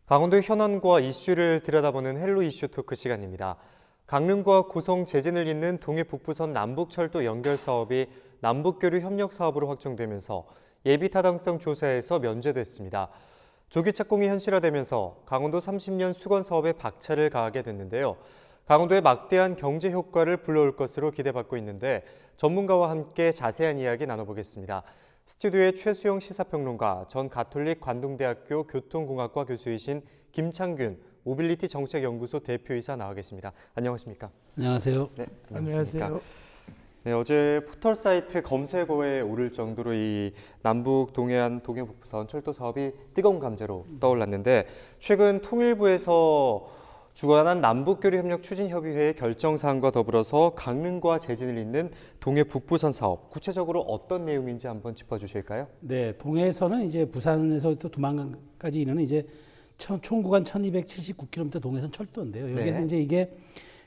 강원도 현안과 이슈를 들여다보는 헬로 이슈 토크 시간입니다. 강릉과 고성 제진을 잇는 동해 북부선 남북철도 연결 사업이 남북교류 협력 사업으로 확정되면서 예비 타당성 조사에서 면제됐습니다. 조기 착공이 현실화되면서 강원도 30년 수건 사업에 박차를 가하게 됐는데요. 강원도에 막대한 경제 효과를 불러올 것으로 기대받고 있는데 전문가와 함께 자세한 이야기 나눠보겠습니다. 스튜디오에 최수영 시사평론가, 전 가톨릭 관동대학교 교통공학과 교수이신 김창균 모빌리티 정책연구소 대표이사 나와 계십니다. 안녕하십니까? 안녕하세요. 네, 안녕하세요. 네, 어제 포털 사이트 검색어에 오를 정도로 이 남북 동해안 동해북부선 철도 사업이 뜨거운 감자로 떠올랐는데 최근 통일부에서 주관한 남북교류협력 추진협의회의 결정사항과 더불어서 강릉과 제진을 잇는 동해 북부선 사업, 구체적으로 어떤 내용인지 한번 짚어주실까요? 네, 동해선은 이제 부산에서 또 두만강까지 이르는 이제 총 구간 1,279km 동해선 철도인데요. 여기서 네. 이제 이게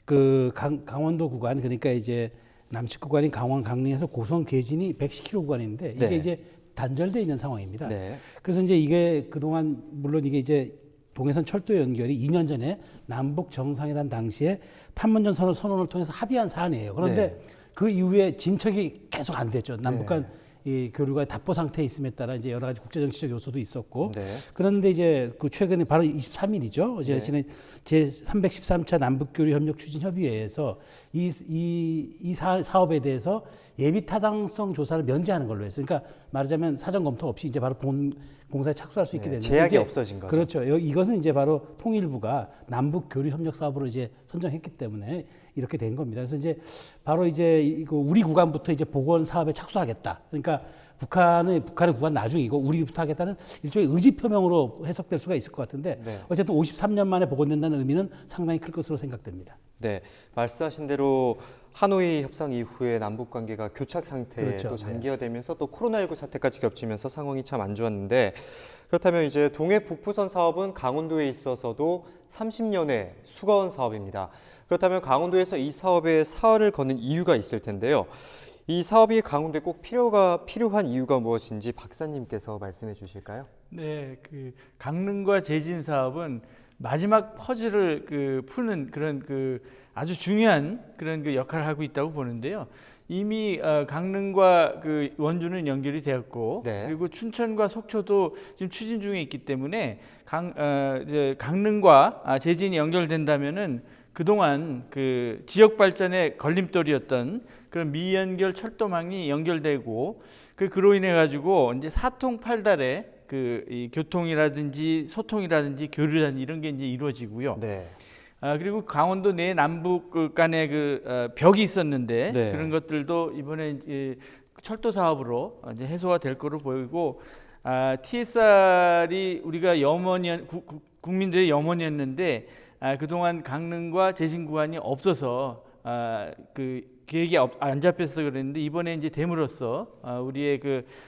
그 강원도 구간, 그러니까 이제 남측 구간인 강원 강릉에서 고성 제진이 110km 구간인데 이게 네. 이제 단절돼 있는 상황입니다. 네. 그래서 이제 이게 그동안 물론 이게 이제 동해선 철도 연결이 2년 전에 남북 정상회담 당시에 판문점 선언을 통해서 합의한 사안이에요. 그런데 네. 그 이후에 진척이 계속 안 됐죠. 남북 간 네. 이 교류가 답보 상태에 있음에 따라 이제 여러 가지 국제정치적 요소도 있었고. 네. 그런데 이제 그 최근에 바로 23일이죠. 어제 네. 제 313차 남북교류협력추진협의회에서 이 사업에 대해서 예비 타당성 조사를 면제하는 걸로 했어요. 그러니까 말하자면 사전 검토 없이 이제 바로 본 공사에 착수할 수 있게 네, 되는 제약이 없어진 거죠. 그렇죠. 이것은 이제 바로 통일부가 남북 교류 협력 사업으로 이제 선정했기 때문에 이렇게 된 겁니다. 그래서 이제 바로 이제 우리 구간부터 이제 복원 사업에 착수하겠다. 그러니까 북한의 구간 나중이고 우리부터 하겠다는 일종의 의지 표명으로 해석될 수가 있을 것 같은데 네. 어쨌든 53년 만에 복원된다는 의미는 상당히 클 것으로 생각됩니다. 네, 말씀하신 대로 하노이 협상 이후에 남북 관계가 교착 상태에 그렇죠. 또 장기화되면서 또 코로나19 사태까지 겹치면서 상황이 참 안 좋았는데 그렇다면 이제 동해 북부선 사업은 강원도에 있어서도 30년의 수거원 사업입니다. 그렇다면 강원도에서 이 사업에 사활을 거는 이유가 있을 텐데요. 이 사업이 강원도에 꼭 필요한 이유가 무엇인지 박사님께서 말씀해 주실까요? 네, 그 강릉과 제진 사업은 마지막 퍼즐을 푸는 그런 아주 중요한 그런 역할을 하고 있다고 보는데요. 이미 강릉과 원주는 연결이 되었고, 네. 그리고 춘천과 속초도 지금 추진 중에 있기 때문에 이제 강릉과 제진이 연결된다면은 그동안 그 지역 발전의 걸림돌이었던 그런 미연결 철도망이 연결되고 그로 인해 가지고 이제 사통팔달의 이 교통이라든지 소통이라든지 교류라든지 이런 게 이제 이루어지고요. 네. 그리고 강원도 내 남북 간의 벽이 있었는데 네. 그런 것들도 이번에 이제 철도 사업으로 이제 해소가 될 거로 보이고 TSR이 우리가 국민들의 염원이었는데 그동안 강릉과 제진 구간이 없어서 계획이 안 잡혀서 그랬는데 이번에 이제 됨으로써 우리의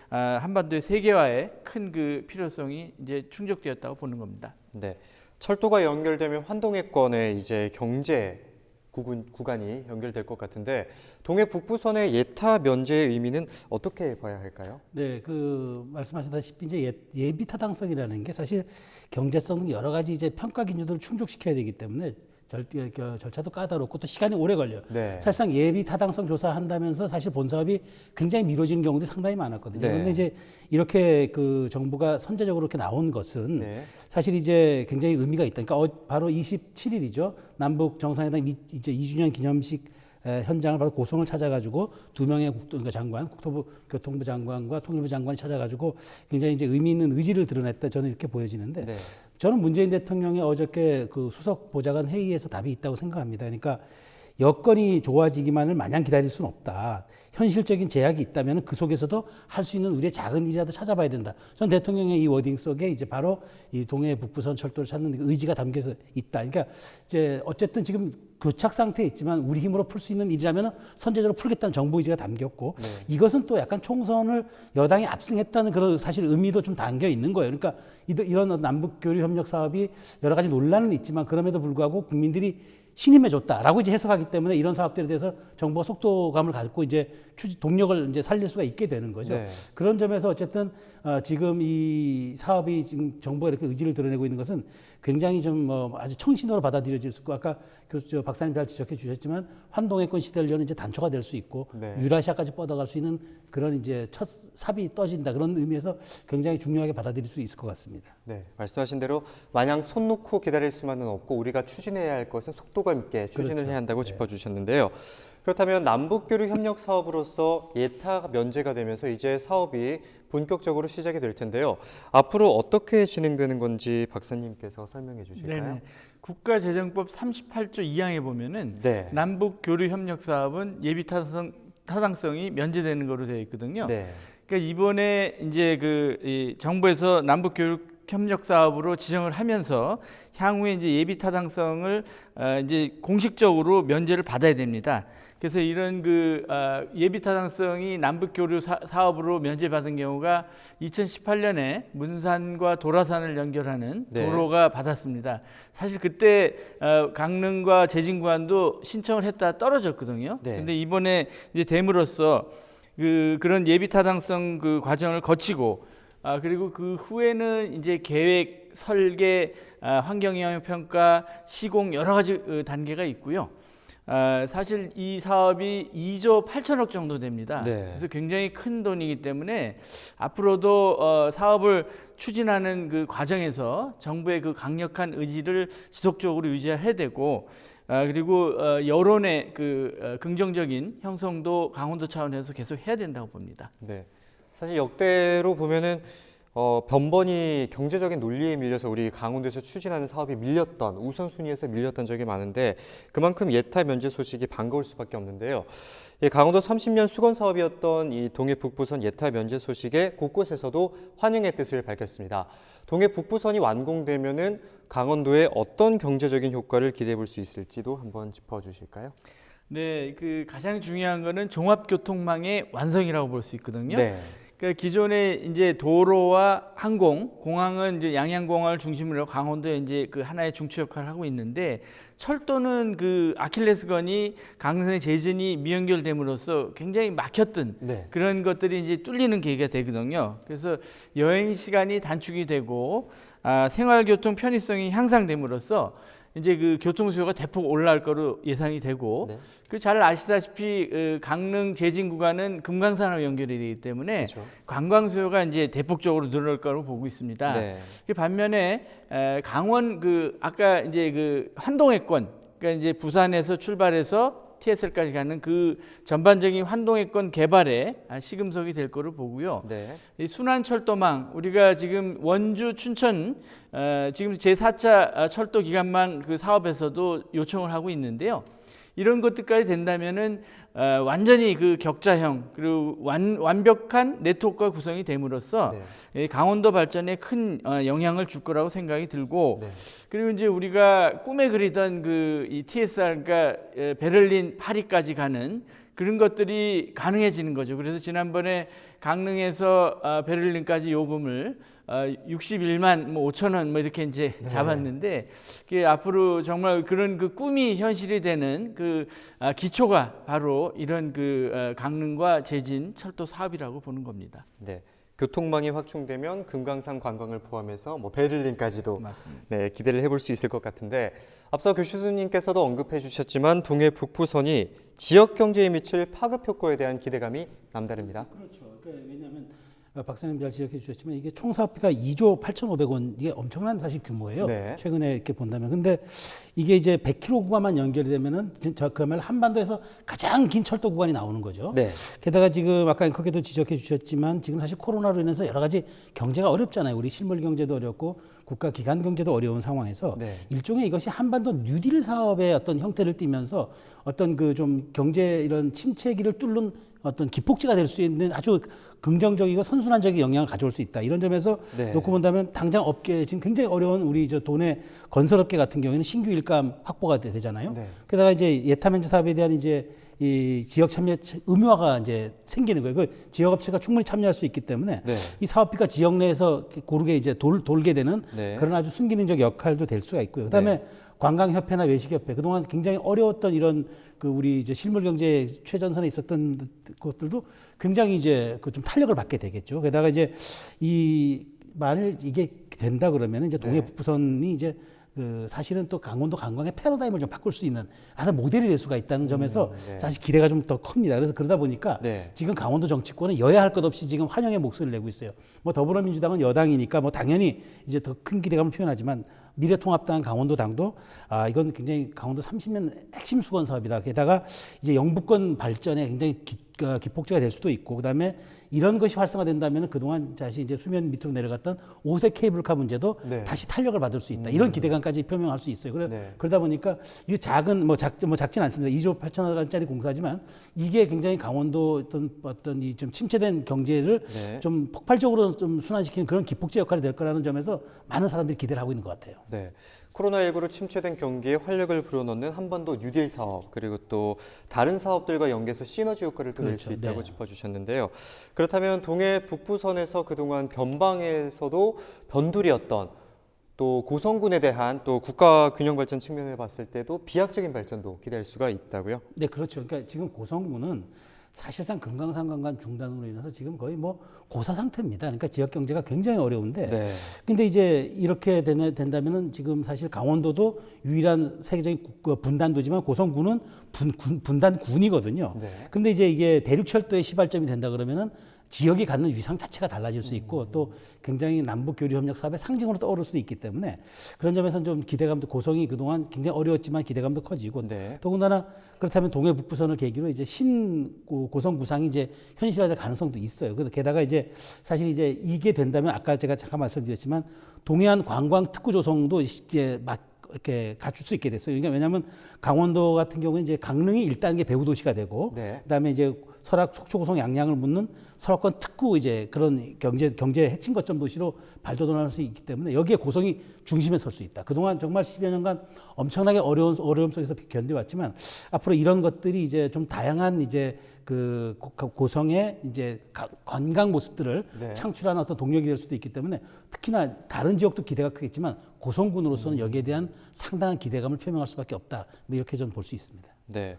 한반도의 세계화의 큰 필요성이 이제 충족되었다고 보는 겁니다. 네. 철도가 연결되면 환동해권의 이제 경제 구간이 연결될 것 같은데 동해 북부선의 예타 면제의 의미는 어떻게 봐야 할까요? 네, 말씀하셨다시피 이제 예비 타당성이라는 게 사실 경제성 등 여러 가지 이제 평가 기준들을 충족시켜야 되기 때문에 절차도 까다롭고 또 시간이 오래 걸려요. 네. 사실상 예비 타당성 조사한다면서 사실 본 사업이 굉장히 미뤄지는 경우도 상당히 많았거든요. 네. 그런데 이제 이렇게 정부가 선제적으로 이렇게 나온 것은 네. 사실 이제 굉장히 의미가 있다. 그러니까 바로 27일이죠. 남북 정상회담 이제 2주년 기념식 현장을 바로 고성을 찾아가지고 두 명의 장관, 교통부 장관과 통일부 장관이 찾아가지고 굉장히 이제 의미 있는 의지를 드러냈다. 저는 이렇게 보여지는데 네. 저는 문재인 대통령이 어저께 수석 보좌관 회의에서 답이 있다고 생각합니다. 그러니까 여건이 좋아지기만을 마냥 기다릴 수는 없다. 현실적인 제약이 있다면 그 속에서도 할 수 있는 우리의 작은 일이라도 찾아봐야 된다. 전 대통령의 이 워딩 속에 이제 바로 이 동해 북부선 철도를 찾는 의지가 담겨서 있다. 그러니까 이제 어쨌든 지금 교착 상태에 있지만 우리 힘으로 풀 수 있는 일이라면 선제적으로 풀겠다는 정부 의지가 담겼고 네. 이것은 또 약간 총선을 여당이 압승했다는 그런 사실 의미도 좀 담겨 있는 거예요. 그러니까 이런 남북 교류 협력 사업이 여러 가지 논란은 있지만 그럼에도 불구하고 국민들이 신임해줬다라고 이제 해석하기 때문에 이런 사업들에 대해서 정부가 속도감을 갖고 이제 동력을 이제 살릴 수가 있게 되는 거죠. 네. 그런 점에서 어쨌든 지금 이 사업이 지금 정부가 이렇게 의지를 드러내고 있는 것은 굉장히 좀 아주 청신호로 받아들여질 수 있고 아까 박사님 잘 지적해 주셨지만 환동해권 시대를 여는 이제 단초가 될 수 있고 네. 유라시아까지 뻗어갈 수 있는 그런 이제 첫 삽이 떠진다 그런 의미에서 굉장히 중요하게 받아들일 수 있을 것 같습니다. 네, 말씀하신 대로 마냥 손 놓고 기다릴 수만은 없고 우리가 추진해야 할 것은 속도감 있게 추진을 그렇죠. 해야 한다고 짚어주셨는데요. 그렇다면 남북교류 협력 사업으로서 예타 면제가 되면서 이제 사업이 본격적으로 시작이 될 텐데요. 앞으로 어떻게 진행되는 건지 박사님께서 설명해 주실까요? 네네. 국가재정법 38조 2항에 보면은 네. 남북 교류 협력 사업은 예비 타당성이 면제되는 거로 되어 있거든요. 네. 그러니까 이번에 이제 이 정부에서 남북 교류 협력 사업으로 지정을 하면서 향후에 이제 예비 타당성을 이제 공식적으로 면제를 받아야 됩니다. 그래서 이런 예비 타당성이 남북 교류 사업으로 면제받은 경우가 2018년에 문산과 도라산을 연결하는 네. 도로가 받았습니다. 사실 그때 강릉과 제진 구간도 신청을 했다 떨어졌거든요. 네. 근데 이번에 이제 됨으로써 그런 예비 타당성 과정을 거치고 그리고 그 후에는 이제 계획, 설계, 환경영향평가, 시공 여러 가지 단계가 있고요. 사실 이 사업이 2조 8천억 정도 됩니다. 네. 그래서 굉장히 큰 돈이기 때문에 앞으로도 사업을 추진하는 그 과정에서 정부의 그 강력한 의지를 지속적으로 유지해야 되고 그리고 여론의 긍정적인 형성도 강원도 차원에서 계속 해야 된다고 봅니다. 네. 사실 역대로 보면은 번번이 경제적인 논리에 밀려서 우리 강원도에서 추진하는 사업이 밀렸던 우선순위에서 밀렸던 적이 많은데 그만큼 예타 면제 소식이 반가울 수밖에 없는데요. 강원도 30년 수건 사업이었던 이 동해 북부선 예타 면제 소식에 곳곳에서도 환영의 뜻을 밝혔습니다. 동해 북부선이 완공되면은 강원도에 어떤 경제적인 효과를 기대해 볼 수 있을지도 한번 짚어주실까요? 네, 가장 중요한 거는 종합교통망의 완성이라고 볼 수 있거든요. 네. 그러니까 기존에 이제 도로와 항공, 공항은 이제 양양공항을 중심으로 강원도에 이제 하나의 중추 역할을 하고 있는데 철도는 아킬레스건이 강릉의 제진이 미연결됨으로써 굉장히 막혔던 네. 그런 것들이 이제 뚫리는 계기가 되거든요. 그래서 여행 시간이 단축이 되고 생활교통 편의성이 향상됨으로써 이제 교통 수요가 대폭 올라갈 거로 예상이 되고 네. 잘 아시다시피 강릉 제진 구간은 금강산으로 연결이 되기 때문에 그렇죠. 관광 수요가 이제 대폭적으로 늘어날 거로 보고 있습니다. 네. 반면에 강원 아까 이제 환동해권 그러니까 이제 부산에서 출발해서 TSL까지 가는 전반적인 환동해권 개발에 시금석이 될 거로 보고요. 네. 이 순환철도망 우리가 지금 원주 춘천 지금 제4차 철도 기간망 사업에서도 요청을 하고 있는데요. 이런 것들까지 된다면은 완전히 격자형 그리고 완벽한 네트워크가 구성이 됨으로써 네. 강원도 발전에 큰 영향을 줄 거라고 생각이 들고 네. 그리고 이제 우리가 꿈에 그리던 이 TSR 그러니까 베를린 파리까지 가는 그런 것들이 가능해지는 거죠. 그래서 지난번에 강릉에서 베를린까지 요금을 61만 5천 원 이렇게 이제 잡았는데 앞으로 정말 그런 꿈이 현실이 되는 기초가 바로 이런 강릉과 제진 철도 사업이라고 보는 겁니다. 네. 교통망이 확충되면 금강산 관광을 포함해서 베를린까지도 맞습니다. 네, 기대를 해볼 수 있을 것 같은데 앞서 교수님께서도 언급해 주셨지만 동해 북부선이 지역 경제에 미칠 파급 효과에 대한 기대감이 남다릅니다. 그렇죠. 왜냐하면 박사님 잘 지적해 주셨지만 이게 총 사업비가 2조 8,500원 이게 엄청난 사실 규모예요. 네. 최근에 이렇게 본다면. 근데 이게 이제 100km 구간만 연결이 되면은 그러면 한반도에서 가장 긴 철도 구간이 나오는 거죠. 네. 게다가 지금 아까 거기도 지적해 주셨지만 지금 사실 코로나로 인해서 여러 가지 경제가 어렵잖아요. 우리 실물 경제도 어렵고 국가 기관 경제도 어려운 상황에서 네. 일종의 이것이 한반도 뉴딜 사업의 어떤 형태를 띠면서 어떤 좀 경제 이런 침체기를 뚫는 어떤 기폭제가 될 수 있는 아주 긍정적이고 선순환적인 영향을 가져올 수 있다. 이런 점에서 네. 놓고 본다면 당장 업계 지금 굉장히 어려운 우리 도내 건설업계 같은 경우에는 신규 일감 확보가 되잖아요. 네. 게다가 이제 예타면제 사업에 대한 이제 이 지역 참여 의무화가 이제 생기는 거예요. 지역 업체가 충분히 참여할 수 있기 때문에 네. 이 사업비가 지역 내에서 고르게 이제 돌게 되는 네. 그런 아주 순기능적 역할도 될 수가 있고요. 그다음에 관광협회나 외식협회 그동안 굉장히 어려웠던 이런 그 우리 이제 실물 경제 최전선에 있었던 것들도 굉장히 이제 그 좀 탄력을 받게 되겠죠. 게다가 이제 이 만일 이게 된다 그러면 이제 동해 북부선이 이제 그 사실은 또 강원도 관광의 패러다임을 좀 바꿀 수 있는 하나 모델이 될 수가 있다는 점에서 네. 사실 기대가 좀 더 큽니다. 그래서 그러다 보니까 네. 지금 강원도 정치권은 여야 할 것 없이 지금 환영의 목소리를 내고 있어요. 뭐 더불어민주당은 여당이니까 뭐 당연히 이제 더 큰 기대감을 표현하지만 미래통합당 강원도당도 이건 굉장히 강원도 30년 핵심 수건 사업이다. 게다가 이제 영부권 발전에 굉장히 기폭제가 될 수도 있고 그다음에 이런 것이 활성화된다면 그동안 사실 이제 수면 밑으로 내려갔던 5색 케이블카 문제도 네. 다시 탄력을 받을 수 있다. 이런 기대감까지 표명할 수 있어요. 네. 그러다 보니까 이 작은 작진 않습니다. 2조 8천억 원짜리 공사지만 이게 굉장히 강원도 어떤 이 좀 침체된 경제를 네. 좀 폭발적으로 좀 순환시키는 그런 기폭제 역할이 될 거라는 점에서 많은 사람들이 기대를 하고 있는 것 같아요. 네. 코로나19로 침체된 경기에 활력을 불어넣는 한반도 뉴딜 사업 그리고 또 다른 사업들과 연계해서 시너지 효과를 또 낼 수 그렇죠. 있다고 네. 짚어주셨는데요. 그렇다면 동해 북부선에서 그동안 변방에서도 변두리였던 또 고성군에 대한 또 국가 균형 발전 측면에 봤을 때도 비약적인 발전도 기대할 수가 있다고요? 네, 그렇죠. 그러니까 지금 고성군은 사실상 금강산 관광 중단으로 인해서 지금 거의 뭐 고사 상태입니다. 그러니까 지역 경제가 굉장히 어려운데, 네. 근데 이제 이렇게 된다면은 지금 사실 강원도도 유일한 세계적인 분단도지만 고성군은 분단군이거든요. 네. 근데 이제 이게 대륙철도의 시발점이 된다 그러면은 지역이 갖는 위상 자체가 달라질 수 있고 또 굉장히 남북 교류 협력 사업의 상징으로 떠오를 수도 있기 때문에 그런 점에서는 좀 기대감도 고성이 그동안 굉장히 어려웠지만 기대감도 커지고 네. 더군다나 그렇다면 동해 북부선을 계기로 이제 고성 구상이 이제 현실화될 가능성도 있어요. 그래서 게다가 이제 사실 이제 이게 된다면 아까 제가 잠깐 말씀드렸지만 동해안 관광 특구 조성도 이제 이렇게 갖출 수 있게 됐어요. 그러니까 왜냐하면 강원도 같은 경우는 이제 강릉이 1단계 배후 도시가 되고, 네. 그다음에 이제 설악, 속초, 고성, 양양을 묻는 설악권 특구 이제 그런 경제 핵심 거점 도시로 발돋움할 수 있기 때문에 여기에 고성이 중심에 설 수 있다. 그동안 정말 10여 년간 엄청나게 어려움 속에서 견뎌왔지만 앞으로 이런 것들이 이제 좀 다양한 이제 그 고성의 이제 관광 모습들을 네. 창출하는 어떤 동력이 될 수도 있기 때문에 특히나 다른 지역도 기대가 크겠지만 고성군으로서는 여기에 대한 상당한 기대감을 표명할 수밖에 없다. 뭐 이렇게 저는 볼 수 있습니다. 네.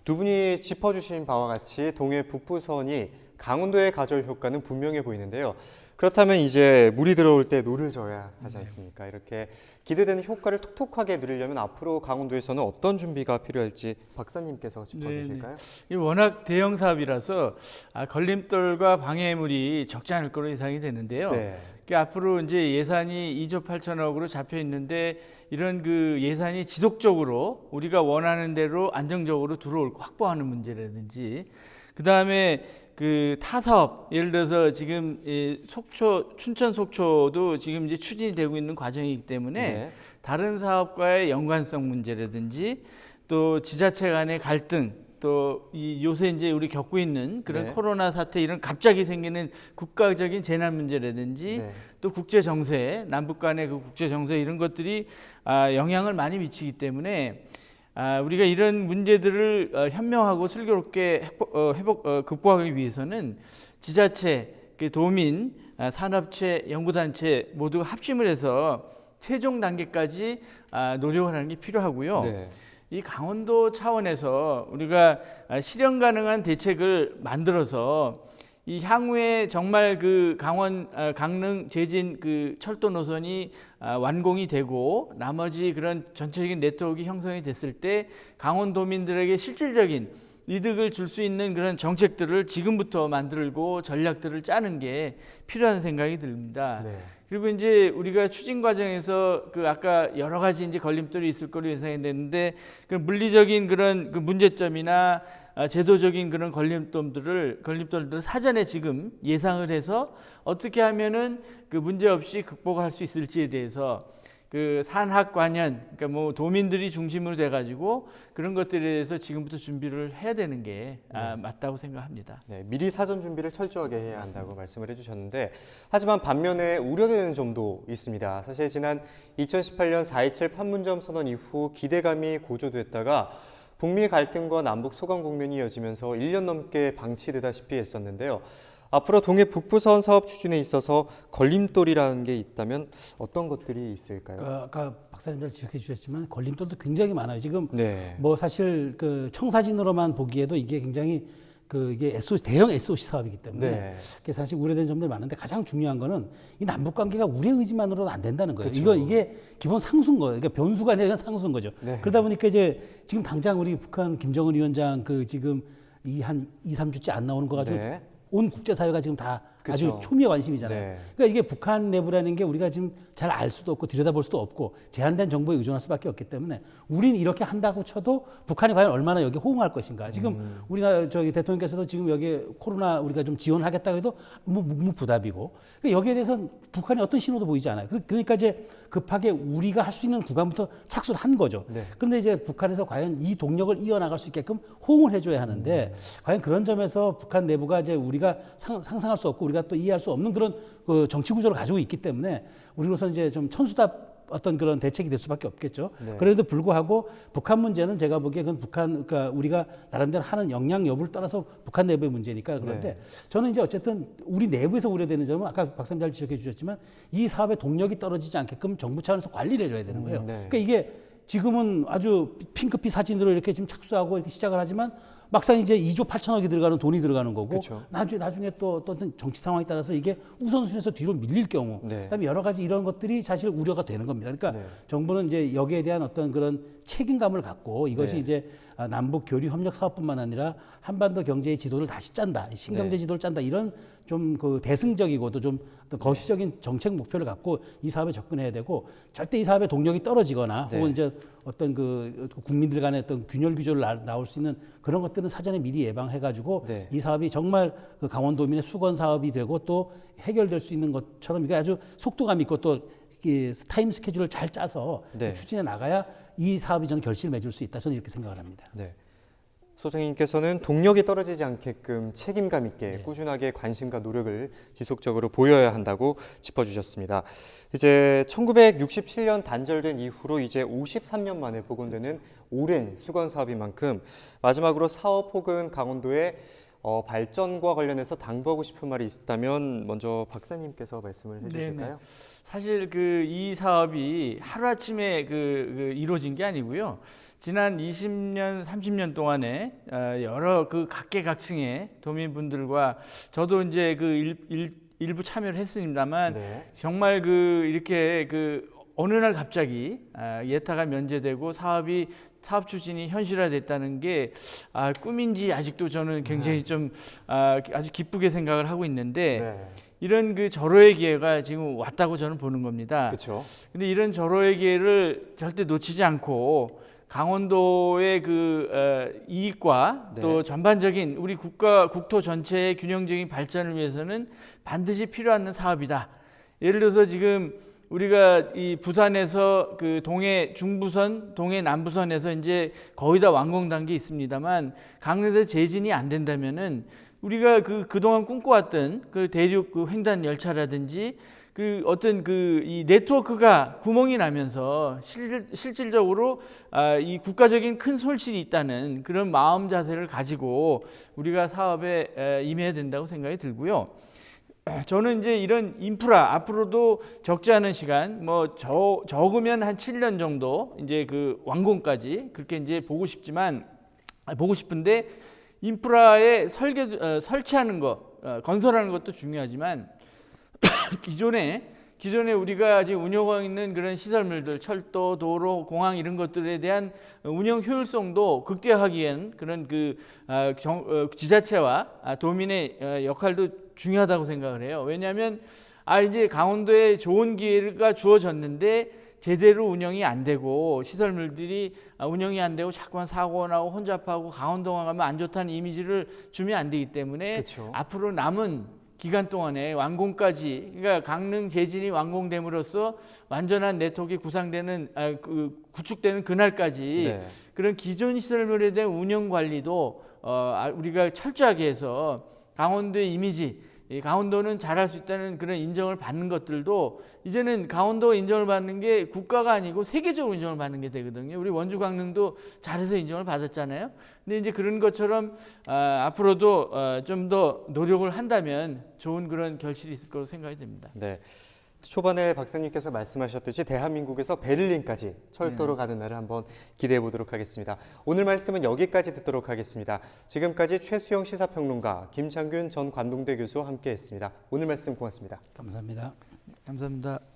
두 분이 짚어주신 바와 같이 동해 북부선이 강원도에 가져올 효과는 분명해 보이는데요. 그렇다면 이제 물이 들어올 때 노를 져야 하지 않습니까? 이렇게 기대되는 효과를 톡톡하게 누리려면 앞으로 강원도에서는 어떤 준비가 필요할지 박사님께서 짚어주실까요? 이 워낙 대형 사업이라서 걸림돌과 방해물이 적지 않을 거로 예상이 되는데요. 네. 그러니까 앞으로 이제 예산이 2조 8천억으로 잡혀 있는데 이런 그 예산이 지속적으로 우리가 원하는 대로 안정적으로 들어올 확보하는 문제라든지 그 다음에 그 타사업 예를 들어서 지금 속초 춘천 속초도 지금 이제 추진이 되고 있는 과정이기 때문에 네. 다른 사업과의 연관성 문제라든지 또 지자체 간의 갈등 또 이 요새 이제 우리 겪고 있는 그런 네. 코로나 사태 이런 갑자기 생기는 국가적인 재난 문제라든지 네. 또 국제 정세 남북 간의 그 국제 정세 이런 것들이 영향을 많이 미치기 때문에 우리가 이런 문제들을 현명하고 슬기롭게 극복하기 위해서는 지자체, 도민, 산업체, 연구단체 모두 합심을 해서 최종 단계까지 노력을 하는 게 필요하고요. 네. 이 강원도 차원에서 우리가 실현 가능한 대책을 만들어서 이 향후에 정말 그 강릉 제진 그 철도 노선이 완공이 되고 나머지 그런 전체적인 네트워크 형성이 됐을 때 강원도민들에게 실질적인 이득을 줄 수 있는 그런 정책들을 지금부터 만들고 전략들을 짜는 게 필요한 생각이 듭니다. 네. 그리고 이제 우리가 추진 과정에서 그 아까 여러 가지 이제 걸림돌이 있을 거로 예상이 됐는데 그 물리적인 그런 그 문제점이나 제도적인 그런 걸림돌들을 사전에 지금 예상을 해서 어떻게 하면은 그 문제 없이 극복할 수 있을지에 대해서 그 산학 관련 그러니까 뭐 도민들이 중심으로 돼 가지고 그런 것들에 대해서 지금부터 준비를 해야 되는 게 맞다고 생각합니다. 네, 미리 사전 준비를 철저하게 해야 한다고 말씀을 해주셨는데 하지만 반면에 우려되는 점도 있습니다. 사실 지난 2018년 4.27 판문점 선언 이후 기대감이 고조됐다가 북미 갈등과 남북 소강 국면이 이어지면서 1년 넘게 방치되다시피 했었는데요. 앞으로 동해 북부선 사업 추진에 있어서 걸림돌이라는 게 있다면 어떤 것들이 있을까요? 아까 박사님 잘 지적해 주셨지만 걸림돌도 굉장히 많아요. 지금 네. 뭐 사실 그 청사진으로만 보기에도 이게 굉장히 이게 대형 SOC 사업이기 때문에 네. 그게 사실 우려된 점들 많은데 가장 중요한 거는 이 남북 관계가 우리의 의지만으로는 안 된다는 거예요. 그렇죠. 이게 기본 상수인 거예요. 그러니까 변수가 아니라 그냥 상수인 거죠. 네. 그러다 보니까 이제 지금 당장 우리 북한 김정은 위원장 지금 한 2, 3주째 안 나오는 거 가지고 네. 온 국제사회가 지금 다 아주 그쵸. 초미의 관심이잖아요. 네. 그러니까 이게 북한 내부라는 게 우리가 지금 잘 알 수도 없고 들여다볼 수도 없고 제한된 정보에 의존할 수밖에 없기 때문에 우리는 이렇게 한다고 쳐도 북한이 과연 얼마나 여기 호응할 것인가. 지금 우리나라 대통령께서도 지금 여기 코로나 우리가 좀 지원하겠다고 해도 묵묵부답이고 그러니까 여기에 대해서는 북한이 어떤 신호도 보이지 않아요. 그러니까 이제 급하게 우리가 할 수 있는 구간부터 착수를 한 거죠. 네. 그런데 이제 북한에서 과연 이 동력을 이어나갈 수 있게끔 호응을 해줘야 하는데 과연 그런 점에서 북한 내부가 이제 우리가 상상할 수 없고 우리가 또 이해할 수 없는 그런 그 정치 구조를 가지고 있기 때문에 우리로서는 이제 좀 천수답 어떤 그런 대책이 될 수밖에 없겠죠. 네. 그래도 불구하고 북한 문제는 제가 보기에 그건 그러니까 우리가 나름대로 하는 역량 여부를 따라서 북한 내부의 문제니까 그런데 네. 저는 이제 어쨌든 우리 내부에서 우려되는 점은 아까 박사님 잘 지적해 주셨지만 이 사업의 동력이 떨어지지 않게끔 정부 차원에서 관리를 해줘야 되는 거예요. 네. 그러니까 이게 지금은 아주 핑크빛 사진으로 이렇게 지금 착수하고 이렇게 시작을 하지만 막상 이제 2조 8천억이 들어가는 돈이 들어가는 거고 그쵸. 나중에 또 어떤 정치 상황에 따라서 이게 우선순위에서 뒤로 밀릴 경우 네. 그다음에 여러 가지 이런 것들이 사실 우려가 되는 겁니다. 그러니까 네. 정부는 이제 여기에 대한 어떤 그런 책임감을 갖고 이것이 네. 이제 남북 교류 협력 사업뿐만 아니라 한반도 경제의 지도를 다시 짠다, 신경제 네. 지도를 짠다 이런 좀 그 대승적이고도 좀 어떤 거시적인 정책 목표를 갖고 이 사업에 접근해야 되고 절대 이 사업의 동력이 떨어지거나 네. 혹은 이제 어떤 국민들 간의 어떤 균열 규조를 나올 수 있는 그런 것들은 사전에 미리 예방해가지고 네. 이 사업이 정말 그 강원도민의 수건 사업이 되고 또 해결될 수 있는 것처럼 이게 아주 속도감 있고 또 타임 스케줄을 잘 짜서 네. 추진해 나가야 이 사업이 저는 결실을 맺을 수 있다. 저는 이렇게 생각을 합니다. 네. 소장님께서는 동력이 떨어지지 않게끔 책임감 있게 꾸준하게 관심과 노력을 지속적으로 보여야 한다고 짚어주셨습니다. 이제 1967년 단절된 이후로 이제 53년 만에 복원되는 오랜 수건 사업인 만큼 마지막으로 사업 혹은 강원도의 발전과 관련해서 당부하고 싶은 말이 있다면 먼저 박사님께서 말씀을 해주실까요? 사실 이 사업이 하루아침에 이루어진 게 아니고요. 지난 20년, 30년 동안에 여러 각계각층의 도민분들과 저도 이제 일부 참여를 했습니다만 네. 정말 이렇게 어느 날 갑자기 예타가 면제되고 사업 추진이 현실화됐다는 게 꿈인지 아직도 저는 굉장히 좀 아주 기쁘게 생각을 하고 있는데 네. 이런 절호의 기회가 지금 왔다고 저는 보는 겁니다. 그렇죠. 근데 이런 절호의 기회를 절대 놓치지 않고 강원도의 이익과 네. 또 전반적인 우리 국토 전체의 균형적인 발전을 위해서는 반드시 필요한 사업이다. 예를 들어서 지금 우리가 이 부산에서 동해 중부선, 동해 남부선에서 이제 거의 다 완공 단계에 있습니다만 강릉에서 재진이 안 된다면은 우리가 그동안 꿈꿔왔던 대륙 횡단 열차라든지 어떤 이 네트워크가 구멍이 나면서 실질적으로 이 국가적인 큰 손실이 있다는 그런 마음 자세를 가지고 우리가 사업에 임해야 된다고 생각이 들고요. 저는 이제 이런 인프라 앞으로도 적지 않은 시간, 적으면 한 7년 정도 이제 완공까지 그렇게 이제 보고 싶은데 인프라에 설치하는 건설하는 것도 중요하지만 기존에 우리가 지금 운영하고 있는 그런 시설물들, 철도, 도로, 공항 이런 것들에 대한 운영 효율성도 극대화하기엔 그런 지자체와 도민의 역할도 중요하다고 생각을 해요. 왜냐하면 이제 강원도에 좋은 기회가 주어졌는데 제대로 운영이 안 되고 시설물들이 운영이 안 되고 자꾸만 사고 나고 혼잡하고 강원도가 가면 안 좋다는 이미지를 주면 안 되기 때문에 그쵸. 앞으로 남은 기간 동안에 완공까지, 그러니까 강릉 재진이 완공됨으로써 완전한 네트워크가 구축되는 그날까지 네. 그런 기존 시설물에 대한 운영 관리도 우리가 철저하게 해서 강원도의 이미지, 이 강원도는 잘할 수 있다는 그런 인정을 받는 것들도 이제는 강원도 인정을 받는 게 국가가 아니고 세계적으로 인정을 받는 게 되거든요. 우리 원주 강릉도 잘해서 인정을 받았잖아요. 근데 이제 그런 것처럼 앞으로도 좀 더 노력을 한다면 좋은 그런 결실이 있을 거로 생각이 됩니다. 네. 초반에 박사님께서 말씀하셨듯이 대한민국에서 베를린까지 철도로 가는 날을 한번 기대해 보도록 하겠습니다. 오늘 말씀은 여기까지 듣도록 하겠습니다. 지금까지 최수영 시사평론가, 김창균 전 관동대 교수와 함께했습니다. 오늘 말씀 고맙습니다. 감사합니다. 감사합니다.